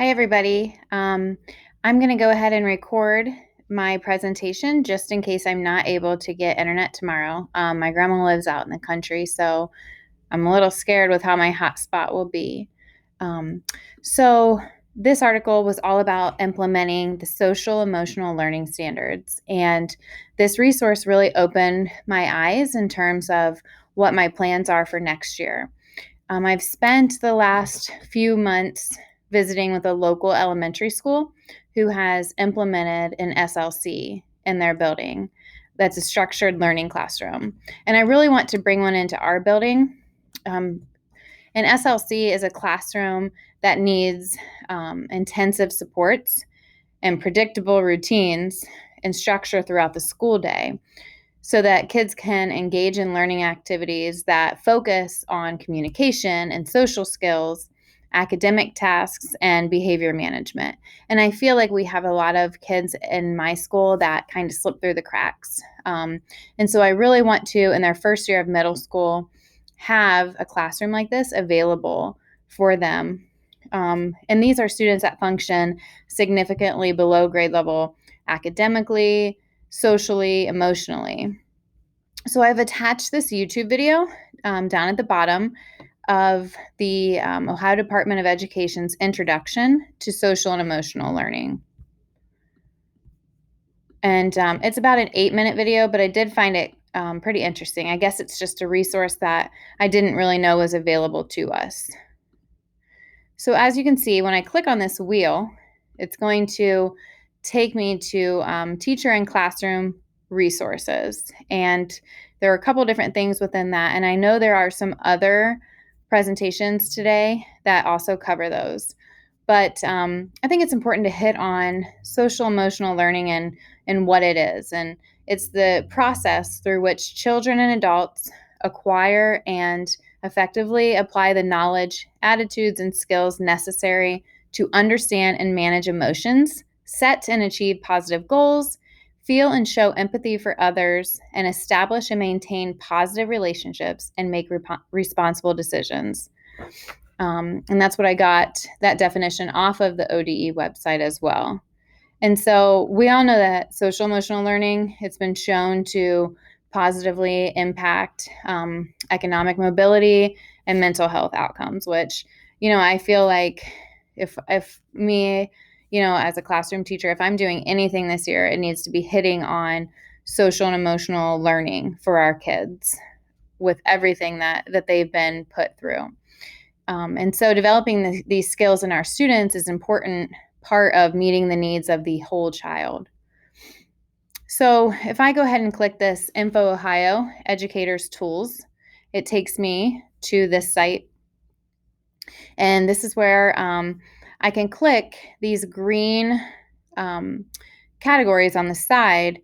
Hi, everybody. I'm going to go ahead and record my presentation just in case I'm not able to get internet tomorrow. My grandma lives out in the country, so I'm a little scared with how my hotspot will be. Um, so, this article was all about implementing the social emotional learning standards. And this resource really opened my eyes in terms of what my plans are for next year. I've spent the last few months visiting with a local elementary school who has implemented an SLC in their building. That's a structured learning classroom. And I really want to bring one into our building. Um, an SLC is a classroom that needs intensive supports and predictable routines and structure throughout the school day so that kids can engage in learning activities that focus on communication and social skills, academic tasks, and behavior management. And I feel like we have a lot of kids in my school that kind of slip through the cracks. And so I really want to, in their first year of middle school, have a classroom like this available for them. And these are students that function significantly below grade level academically, socially, emotionally. So I've attached this YouTube video down at the bottom of the Ohio Department of Education's Introduction to Social and Emotional Learning. And it's about an 8-minute video, but I did find it pretty interesting. I guess it's just a resource that I didn't really know was available to us. So as you can see, when I click on this wheel, it's going to take me to teacher and classroom resources. And there are a couple different things within that. And I know there are some other presentations today that also cover those. But I think it's important to hit on social emotional learning and what it is. And it's the process through which children and adults acquire and effectively apply the knowledge, attitudes, and skills necessary to understand and manage emotions, set and achieve positive goals, feel and show empathy for others, and establish and maintain positive relationships and make responsible decisions. And that's what I got that definition off of the ODE website as well. And so we all know that social emotional learning, it's been shown to positively impact economic mobility and mental health outcomes, which, I feel like if me, as a classroom teacher, if I'm doing anything this year, it needs to be hitting on social and emotional learning for our kids with everything that they've been put through. And so developing these skills in our students is important part of meeting the needs of the whole child. So if I go ahead and click this Info Ohio Educators Tools, it takes me to this site. And this is where I can click these green categories on the side.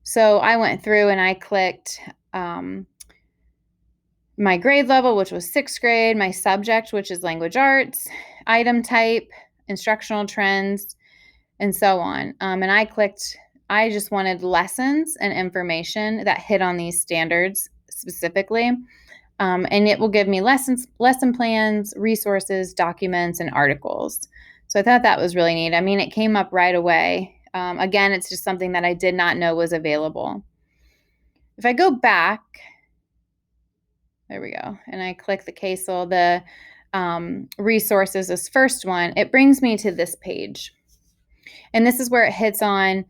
So I went through and I clicked my grade level, which was 6th grade, my subject, which is language arts, item type, instructional trends, and so on. And I just wanted lessons and information that hit on these standards specifically. And it will give me lesson plans, resources, documents, and articles. So I thought that was really neat. I mean, it came up right away. Again, it's just something that I did not know was available. If I go back, there we go, and I click the CASEL, the resources, this first one, it brings me to this page. And this is where it hits on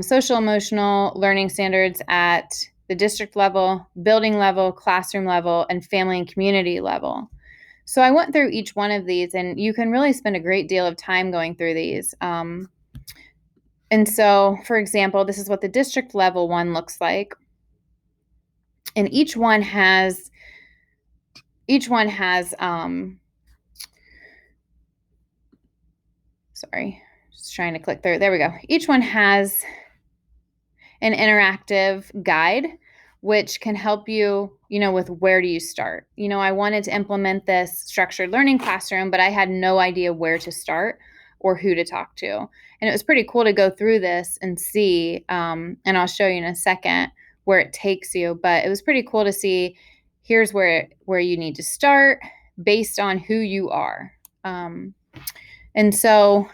social emotional learning standards at the district level, building level, classroom level, and family and community level. So I went through each one of these, and you can really spend a great deal of time going through these. And so, for example, this is what the district level one looks like. And each one has sorry, just trying to click through. There we go. Each one has an interactive guide, which can help you, with where do you start. I wanted to implement this structured learning classroom, but I had no idea where to start or who to talk to. And it was pretty cool to go through this and see, and I'll show you in a second where it takes you. But it was pretty cool to see, here's where you need to start based on who you are. And so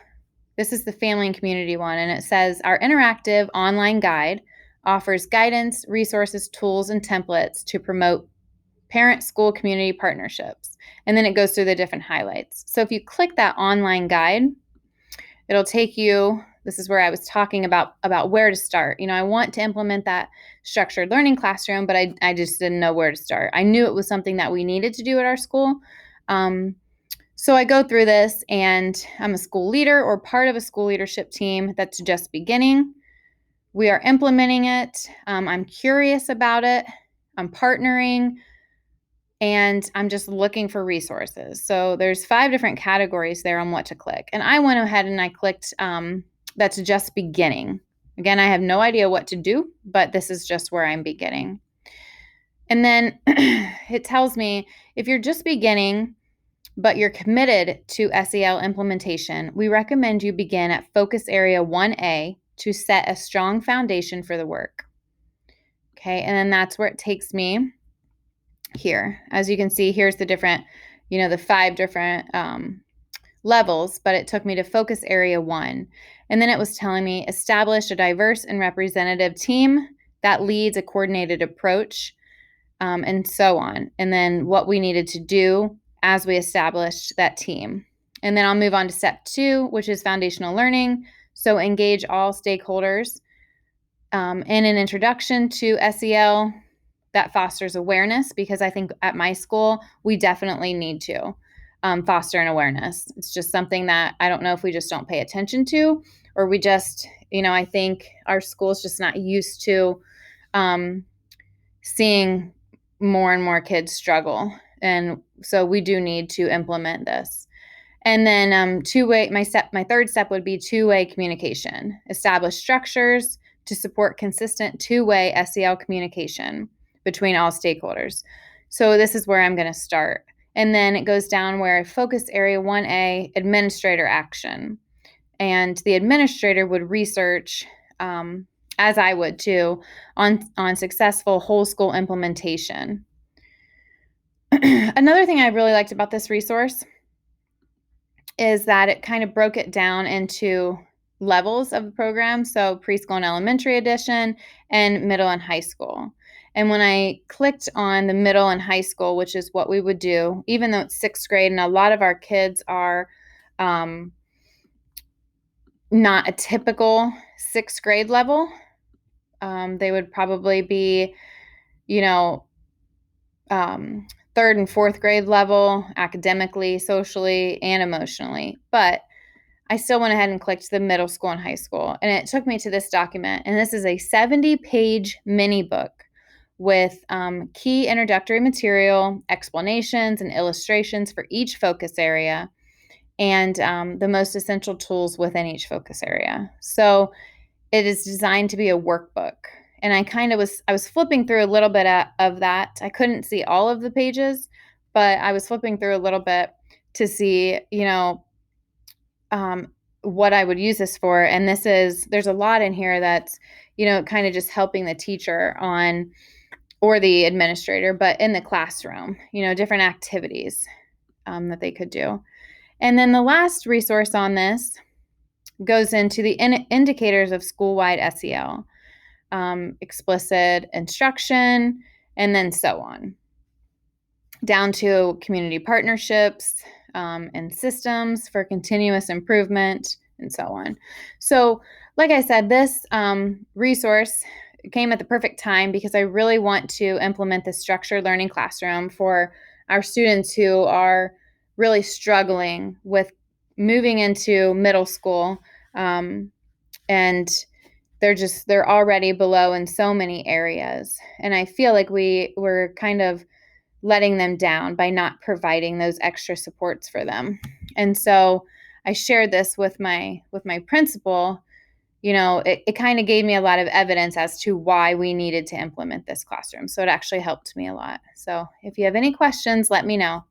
this is the family and community one, and it says our interactive online guide offers guidance, resources, tools, and templates to promote parent school community partnerships. And then it goes through the different highlights. So if you click that online guide, it'll take you, this is where I was talking about where to start. I want to implement that structured learning classroom, but I just didn't know where to start. I knew it was something that we needed to do at our school. So I go through this, and I'm a school leader or part of a school leadership team that's just beginning. We are implementing it. I'm curious about it. I'm partnering, and I'm just looking for resources. So there's 5 different categories there on what to click. And I went ahead and I clicked that's just beginning. Again, I have no idea what to do, but this is just where I'm beginning. And then it tells me if you're just beginning, but you're committed to SEL implementation, we recommend you begin at Focus Area 1A to set a strong foundation for the work. Okay, and then that's where it takes me here. As you can see, here's the different, the 5 different levels, but it took me to Focus Area 1. And then it was telling me establish a diverse and representative team that leads a coordinated approach, and so on. And then what we needed to do as we established that team. And then I'll move on to step 2, which is foundational learning. So engage all stakeholders in an introduction to SEL that fosters awareness, because I think at my school, we definitely need to foster an awareness. It's just something that I don't know if we just don't pay attention to, or we just, I think our school is just not used to seeing more and more kids struggle. And so we do need to implement this. And then my third step would be two-way communication. Establish structures to support consistent two-way SEL communication between all stakeholders. So this is where I'm going to start. And then it goes down where Focus Area 1A, administrator action. And the administrator would research, as I would too, on successful whole school implementation. Another thing I really liked about this resource is that it kind of broke it down into levels of the program. So preschool and elementary edition, and middle and high school. And when I clicked on the middle and high school, which is what we would do, even though it's 6th grade and a lot of our kids are not a typical 6th grade level, they would probably be, 3rd and 4th grade level academically, socially, and emotionally. But I still went ahead and clicked the middle school and high school, and it took me to this document. And this is a 70-page mini book with key introductory material, explanations, and illustrations for each focus area, and the most essential tools within each focus area. So it is designed to be a workbook. And I was flipping through a little bit of that. I couldn't see all of the pages, but I was flipping through a little bit to see, what I would use this for. And there's a lot in here that's, kind of just helping the teacher or the administrator, but in the classroom, different activities that they could do. And then the last resource on this goes into the indicators of school-wide SEL, explicit instruction, and then so on, down to community partnerships and systems for continuous improvement, and so on. So, like I said, this resource came at the perfect time because I really want to implement this structured learning classroom for our students who are really struggling with moving into middle school, and they're already below in so many areas. And I feel like we're kind of letting them down by not providing those extra supports for them. And so I shared this with my principal. It kind of gave me a lot of evidence as to why we needed to implement this classroom. So it actually helped me a lot. So if you have any questions, let me know.